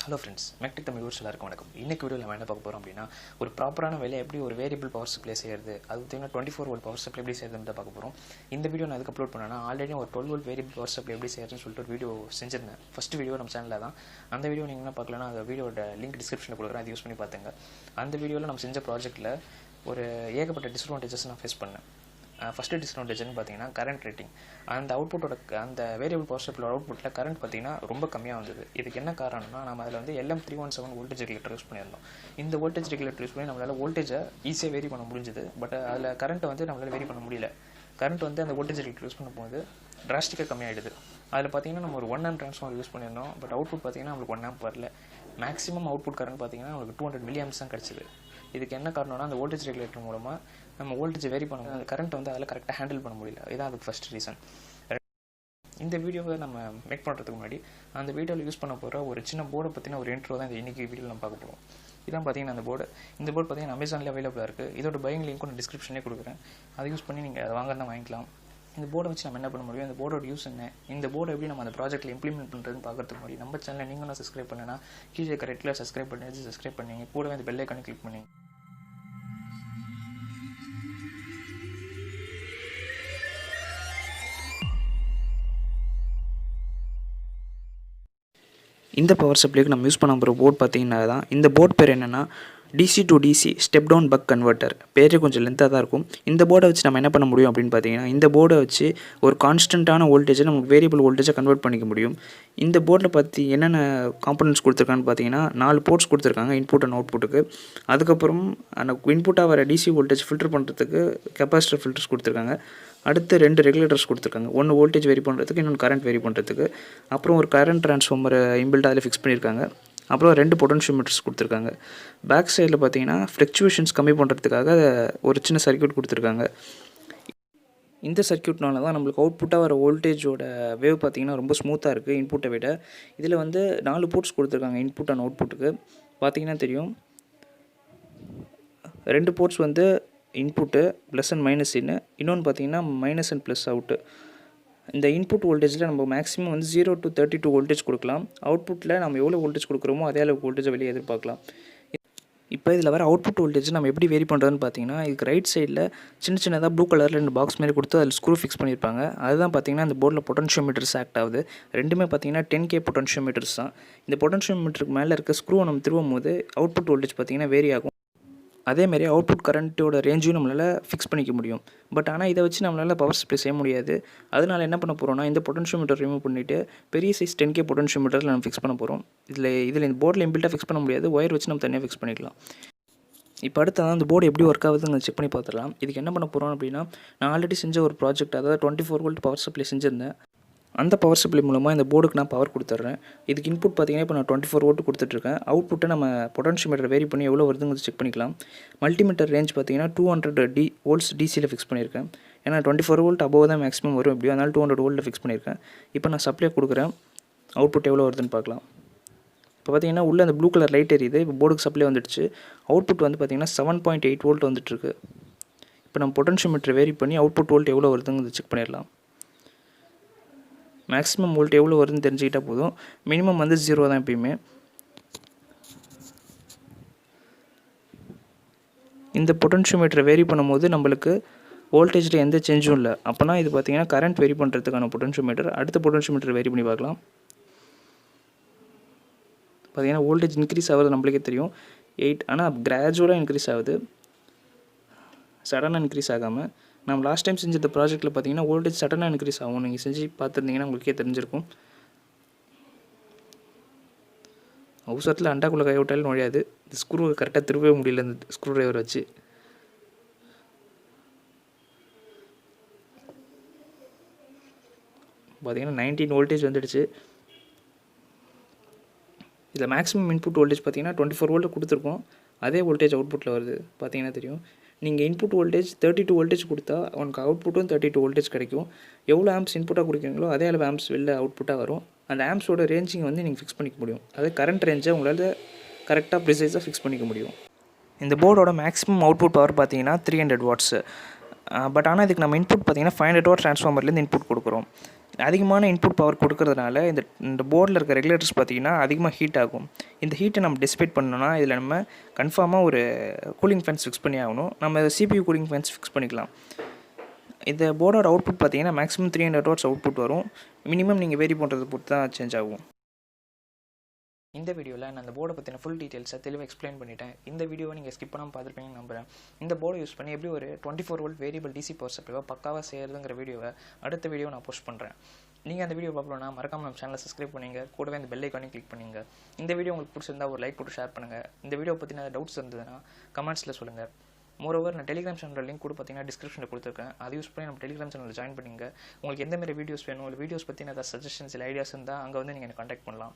Hello friends, MECH Tamil viewers எல்லாருக்கும் வணக்கம். இன்னைக்கு வீடியோல நம்ம என்ன பார்க்க போறோம் அப்படினா ஒரு ப்ராப்பரான வேலையை எப்படி ஒரு வேரியபிள் பவர் சப்ளை செய்யறது, அது தேவையான 24 வோல்ட் பவர் சப்ளை எப்படி செய்யறதுன்னு பார்க்க போறோம். இந்த வீடியோ நான் எதுக்கு அப்லோட் பண்ணேன்னா ஆல்ரெடி ஒரு 12 வோல்ட் வேரியபிள் பவர் சப்ளை எப்படி செய்யறதுன்னு சொல்லிட்டு ஒரு வீடியோ செஞ்சிருந்தேன். ஃபர்ஸ்ட் வீடியோ நம்ம சேனல்ல தான். அந்த வீடியோ நீங்க என்ன பார்க்கலனா அந்த வீடியோட லிங்க் டிஸ்கிரிப்ஷன்ல கொடுக்குறேன், அதை யூஸ் பண்ணி பாத்துங்க. அந்த வீடியோல நம்ம செஞ்ச ப்ராஜெக்ட்ல ஒரு ஏகப்பட்ட டிஸ்அட்வான்டேஜஸ் நான் ஃபேஸ் பண்ணேன். ஃபர்ஸ்ட் டிஸ்அட்வான்டேஜ்னு பார்த்தீங்கன்னா கரண்ட் ரேட்டிங். அந்த அவுட்புட்டோட அந்த வேரியபிள் பவர் சப்ளை அவுட்புட்டில் கரண்ட் பார்த்தீங்கன்னா ரொம்ப கம்மியாக வந்தது. இதுக்கு என்ன காரணம்னா நம்ம அதில் வந்து LM317 வோல்டேஜ் ரெகுலேட்டர் யூஸ் பண்ணியிருந்தோம். இந்த வோல்டேஜ் ரெகுலேட்டர் யூஸ் பண்ணி நம்மளால் வோல்டேஜை ஈஸியாக வேரி பண்ண முடிஞ்சுது. பட் அதில் கரண்ட்டை வந்து நம்மளால் வேரி பண்ண முடியல. கரண்ட் வந்து அந்த வோல்டேஜ் ரெகுலேட்டர் யூஸ் பண்ணும்போது டிராஸ்டிக்காக கம்மியாகிடுது. அதில் பார்த்தீங்கன்னா நம்ம ஒரு 1 ஆம்ப் ட்ரான்ஸ்ஃபார்மர் யூஸ் பண்ணியிருந்தோம். பட் அவுட்புட் பார்த்தீங்கன்னா நம்மளுக்கு 1 ஆம்ப் வரல. மேக்ஸிமம் அவுட்புட் கரண்ட் பார்த்தீங்கன்னா நம்மளுக்கு 200 மில்லி ஆம்ப்ஸ் தான் கிடச்சிது. இதுக்கு என்ன காரணம்னா அந்த வோல்டேஜ் ரெகுலேட்டர் மூலமாக நம்ம வோல்டேஜ் வேரி பண்ணும்போது அந்த கரண்ட் வந்து அதில் கரெக்டாக ஹேண்டில் பண்ண முடியல. இதான் அதுக்கு ஃபர்ஸ்ட் ரீசன். இந்த வீடியோவை நம்ம மேக் பண்ணுறதுக்கு முன்னாடி அந்த வீடியோவில் யூஸ் பண்ண போகிற ஒரு சின்ன போர்டை பற்றின ஒரு இன்ட்ரோ தான் இந்த இன்னைக்கு வீடியோவில் நம்ம பார்க்க போகிறோம். இதான் பார்த்தீங்கன்னா அந்த போர்டு. இந்த போர்டு பார்த்தீங்கன்னா அமேசானில் அவைலபிளாக இருக்குது. இதோட பையிங் லிங்க்கும் நான் டிஸ்கிரிப்ஷனே கொடுக்குறேன். அதை யூஸ் பண்ணி நீங்கள் அதை வாங்குறதா வாங்கிக்கலாம். இந்த போர்டை வச்சு நம்ம என்ன பண்ண முடியும், இந்த போர்டோட யூஸ் என்ன, இந்த போர்டை எப்படி நம்ம அந்த ப்ராஜெக்ட்டில் இம்ப்ளிமெண்ட் பண்ணுறதுன்னு பார்க்கறதுக்கு முன்னாடி நம்ம சேனலில் நீங்களும் சப்ஸ்கிரைப் பண்ணனா கீழே கரெக்டில் சப்ஸ்கிரைப் பண்ணி கூடவே அந்த பெல் ஐக்கானை கிளிக் பண்ணி இந்த பவர் சப்ளைக்கு நம்ம யூஸ் பண்ண போகிற போர்ட் பார்த்தீங்கன்னா தான் இந்த போர்ட் பேர் என்னென்னா DC to DC step down buck converter. பேரே கொஞ்சம் லென்த்தாக தான் இருக்கும். இந்த போர்டை வச்சு நம்ம என்ன பண்ண முடியும் அப்படின்னு பார்த்தீங்கன்னா இந்த போர்டை வச்சு ஒரு கான்ஸ்டன்ட்டான வோல்டேஜை நமக்கு வேரியபிள் வோல்டேஜை கன்வெர்ட் பண்ணிக்க முடியும். இந்த போர்டில் பற்றி என்னென்ன காம்பனன்ட்ஸ் கொடுத்துருக்கான்னு பார்த்தீங்கன்னா 4 போர்ட்ஸ் கொடுத்துருக்காங்க இன்புட் அண்ட் அவுட்புட்டுக்கு. அதுக்கப்புறம் அந்த இன்புட்டாக வர DC வோல்டேஜ் ஃபில்டர் பண்ணுறதுக்கு கெப்பாசிட்டர் ஃபில்டர்ஸ் கொடுத்துருக்காங்க. அடுத்து 2 ரெகுலேட்டர்ஸ் கொடுத்துருக்காங்க. ஒன்று வோல்டேஜ் வேரி பண்ணுறதுக்கு, இன்னொன்று கரண்ட் வேரி பண்ணுறதுக்கு. அப்புறம் ஒரு கரண்ட் ட்ரான்ஸ்ஃபார்மர் இன்பில்ட் அதில் ஃபிக்ஸ் பண்ணியிருக்காங்க. அப்புறம் 2 பொட்டன்ஷியோமீட்டர்ஸ் கொடுத்துருக்காங்க. பேக் சைடில் பார்த்தீங்கன்னா ஃப்ளக்சுவேஷன்ஸ் கம்மி பண்ணுறதுக்காக ஒரு சின்ன சர்க்யூட் கொடுத்துருக்காங்க. இந்த சர்க்யூட்னால தான் நம்மளுக்கு அவுட்புட்டாக வர வோல்டேஜோட வேவ் பார்த்திங்கன்னா ரொம்ப ஸ்மூத்தாக இருக்குது இன்புட்டை விட. இதில் வந்து 4 போர்ட்ஸ் கொடுத்துருக்காங்க இன்புட் அண்ட் அவுட்புட்டுக்கு. பார்த்திங்கன்னா தெரியும் 2 போர்ட்ஸ் வந்து இன்புட்டு ப்ளஸ் அண்ட் மைனஸ் இன்னொன்று பார்த்தீங்கன்னா மைனஸ் அண்ட் ப்ளஸ் அவுட்டு. இந்த இன்புட் வோல்டேஜில் நம்ம மேக்ஸிமம் வந்து 0 to 32 வோல்டேஜ் கொடுக்கலாம். அவுட்புட்டில் நம்ம எவ்வளோ வோல்டேஜ் கொடுக்குறோமோ அதே அளவுக்கு வோல்டேஜை வெளியே எதிர்பார்க்கலாம். இப்போ இதில் வர அவுட்புட் வோல்டேஜ் நம்ம எப்படி வேரி பண்ணுறதுன்னு பார்த்தீங்கன்னா இதுக்கு ரைட் சைடில் சின்னதாக ப்ளூ கலரில் 2 பாக்ஸ் மாதிரி கொடுத்து அதில் ஸ்க்ரூ ஃபிக்ஸ் பண்ணியிருப்பாங்க. அதுதான் பார்த்தீங்கன்னா இந்த போர்டில் பொட்டன்ஷியோமீட்டர்ஸ் ஆக்ட் ஆகுது. ரெண்டுமே பார்த்தீங்கன்னா 10K பொட்டன்ஷியோமீட்டர்ஸ் தான். இந்த பொட்டன்ஷியோமீட்டருக்கு மேலே இருக்க ஸ்க்ரூவை நம்ம திருவும் போது அவுட்புட் வோல்டேஜ் பார்த்தீங்கன்னா வேரி ஆகும். அதேமாதிரி அவுட்புட் கரண்ட்டோட ரேஞ்சையும் நம்மளால் ஃபிக்ஸ் பண்ணிக்க முடியும். பட் ஆனால் இதை வச்சு நம்மளால் பவர் சப்ளை செய்ய முடியாது. அதனால் என்ன பண்ண போகிறோம்னா இந்த பொட்டன்ஷியோமீட்டர் ரிமூவ் பண்ணிவிட்டு பெரிய சைஸ் 10K பொட்டன்ஷியோமீட்டரில் நம்ம ஃபிக்ஸ் பண்ண போகிறோம். இதில் இந்த போர்டில் இம்பில்ட்டாக ஃபிக்ஸ் பண்ண முடியாது. ஒயர் வச்சு நம்ம தனியாக ஃபிக்ஸ் பண்ணிக்கலாம். இப்போ அடுத்ததான் அந்த போர்டு எப்படி ஒர்க் ஆகுதுன்னு செக் பண்ணி பார்த்துடலாம். இதுக்கு என்ன பண்ண போகிறோம் அப்படின்னா நான் ஆல்ரெடி செஞ்ச ஒரு ப்ராஜெக்ட், அதாவது 24 வோல்ட் பவர் சப்ளை செஞ்சுருந்தேன். அந்த பவர் சப்ளை மூலமாக இந்த போர்டுக்கு நான் பவர் கொடுத்துட்றேன். இதுக்கு இன்புட் பார்த்தீங்கன்னா இப்போ நான் 24 வோல்ட் கொடுத்துட்ருக்கேன். அவுட்புட்டை நம்ம பொட்டன்ஷியோமீட்டர் வேரி பண்ணி எவ்வளோ வருதுங்கிறது செக் பண்ணிக்கலாம். மல்டிமீட்டர் ரேஞ்ச் பார்த்தீங்கன்னா 200 வோல்ட்ஸ் டிசியில் ஃபிக்ஸ் பண்ணியிருக்கேன். ஏன்னா 24 வோல்ட் அபோவ் தான் மேக்ஸிமம் வரும் எப்படியோ, அதனால் 200 வோல்ட்டில் ஃபிக்ஸ் பண்ணியிருக்கேன். இப்போ நான் சப்ளை கொடுக்குறேன். அவுட்புட் எவ்வளோ வருதுன்னு பார்க்கலாம். இப்போ பார்த்தீங்கன்னா உள்ளே அந்த ப்ளூ கலர் லைட் எரியுது. இப்போ போர்டுக்கு சப்ளை வந்துடுச்சு. அவுட்புட் வந்து பார்த்தீங்கன்னா 7.8 வோல்ட் வந்துட்டுருக்கு. இப்போ நம்ம பொட்டன்ஷியோமீட்டர் வேரி பண்ணி அவுட்புட் வோல்ட் எவ்வளோ வருதுங்கிறது செக் பண்ணிடலாம். மேக்ஸிமம் வோல்ட் எவ்வளோ வருதுன்னு தெரிஞ்சுக்கிட்டால் போதும். மினிமம் வந்து 0 தான் எப்பயுமே. இந்த பொட்டன்ஷியோமீட்டரை வேரி பண்ணும்போது நம்மளுக்கு வோல்டேஜில் எந்த சேஞ்சும் இல்லை. அப்போனா இது பார்த்தீங்கன்னா கரண்ட் வேரி பண்ணுறதுக்கான பொட்டன்ஷியோமீட்டர். அடுத்த பொட்டன்ஷியோமீட்டர் வேரி பண்ணி பார்க்கலாம். பார்த்தீங்கன்னா வோல்டேஜ் இன்க்ரீஸ் ஆகுது நம்மளுக்கே தெரியும் 8. ஆனால் கிராஜுவலாக இன்க்ரீஸ் ஆகுது, சடனாக இன்க்ரீஸ் ஆகாமல். நம்ம லாஸ்ட் டைம் செஞ்ச இந்த ப்ராஜெக்ட்டில் பார்த்தீங்கன்னா வோல்டேஜ் சடனாக இன்க்ரீஸ் ஆகும். நீங்கள் செஞ்சு பார்த்துருந்தீங்கன்னா உங்களுக்கே தெரிஞ்சிருக்கும். அவசரத்தில் அண்டாக்குள்ளே கை விட்டாலும் நுழையாது. இந்த ஸ்க்ரூவை கரெக்டாக திருப்பவே முடியல இந்த ஸ்க்ரூ ட்ரைவர் வச்சு. பார்த்தீங்கன்னா 19 வோல்டேஜ் வந்துடுச்சு. இதில் மேக்ஸிமம் இன்புட் வோல்டேஜ் பார்த்தீங்கன்னா 24 வோல்ட் கொடுத்துருக்கோம். அதே வோல்டேஜ் அவுட்புட்டில் வருது. பார்த்தீங்கன்னா தெரியும். நீங்கள் இன்புட் வோல்டேஜ் 32 வோல்டேஜ் கொடுத்தா உனக்கு அவுட்புட்டும் 32 வோல்டேஜ் கிடைக்கும். எவ்வளோ ஆம்ப்ஸ் இன்புட்டாக கொடுக்குறீங்களோ அதே அளவு ஆம்ப்ஸ் வெளில அவுட்புட்டாக வரும். அந்த ஆம்ப்ஸோட ரேஞ்சிங் வந்து நீங்கள் ஃபிக்ஸ் பண்ணிக்க முடியும். அதே கரண்ட் ரேஞ்சை உங்களால் கரெக்டாக ப்ரிசைஸாக ஃபிக்ஸ் பண்ணிக்க முடியும். இந்த போர்டோட மேக்ஸிமம் அவுட்புட் பவர் பார்த்தீங்கன்னா 300 வாட்ஸு. பட் ஆனால் இதுக்கு நம்ம இன்புட் பார்த்தீங்கன்னா 500 வாட் ட்ரான்ஸ்ஃபார்மர்லேருந்து இன்புட் கொடுக்குறோம். அதிகமான இன்புட் பவர் கொடுக்கறதுனால இந்த போர்டில் இருக்க ரெகுலேட்டர்ஸ் பார்த்திங்கன்னா அதிகமாக ஹீட் ஆகும். இந்த ஹீட்டை நம்ம டிசிபேட் பண்ணணும்னா இதில் நம்ம கன்ஃபார்மாக ஒரு கூலிங் ஃபேன்ஸ் ஃபிக்ஸ் பண்ணி ஆகணும். நம்ம CPU கூலிங் ஃபேன்ஸ் ஃபிக்ஸ் பண்ணிக்கலாம். இந்த போர்டோட அவுட்புட் பார்த்திங்கன்னா மேக்ஸிமம் 300 வாட்ஸ் அவுட்புட் வரும். மினிமம் நீங்கள் வேரி பண்ணுறதை பொறுத்து தான் சேஞ்ச் ஆகும். இந்த வீடியோவில் நான் அந்த போர்டை பற்றின ஃபுல் டீட்டெயில்ஸை தெளிவாக எக்ஸ்பிளைன் பண்ணிட்டேன். இந்த வீடியோவை நீங்கள் ஸ்கிப் பண்ணாமல் பார்த்துருப்பீங்கன்னு நம்புகிறேன். இந்த போர்டை யூஸ் பண்ணி எப்படி ஒரு 24 வோல்ட் வேரியபிள் DC பவர் சப்ளைவை பக்காவாக செய்யறதுங்கிற வீடியோவை அடுத்த வீடியோ நான் போஸ்ட் பண்ணுறேன். நீங்கள் அந்த வீடியோ பார்க்கணும்னா மறக்காம நம்ம சேனலை சப்ஸ்கிரைப் பண்ணுங்க, கூடவே இந்த பெல் ஐக்கானையும் கிளிக் பண்ணுங்க. இந்த வீடியோ உங்களுக்கு பிடிச்சிருந்தா ஒரு லைக் போட்டு ஷேர் பண்ணுங்கள். இந்த வீடியோ பற்றின டவுட்ஸ் இருந்ததுன்னா கமெண்ட்ஸில் சொல்லுங்கள். மோரோவர் நான் டெலிகிராம் சேனல் லிங்க் கூட பார்த்தீங்கன்னா டிஸ்கிரிப்ஷனில் கொடுத்துருக்கேன். அதை யூஸ் பண்ணி நம்ம டெலிகிராம் சேனலில் ஜாயின் பண்ணிங்க. உங்களுக்கு எந்த மாதிரி வீடியோஸ் வேணும், இல்லை வீடியோஸ் பற்றின ஏதாவது சஜஷன்ஸ் இல்லை ஐடியாஸ் இருந்தால் அங்கே வந்து நீங்கள் கான்டாக்ட் பண்ணலாம்.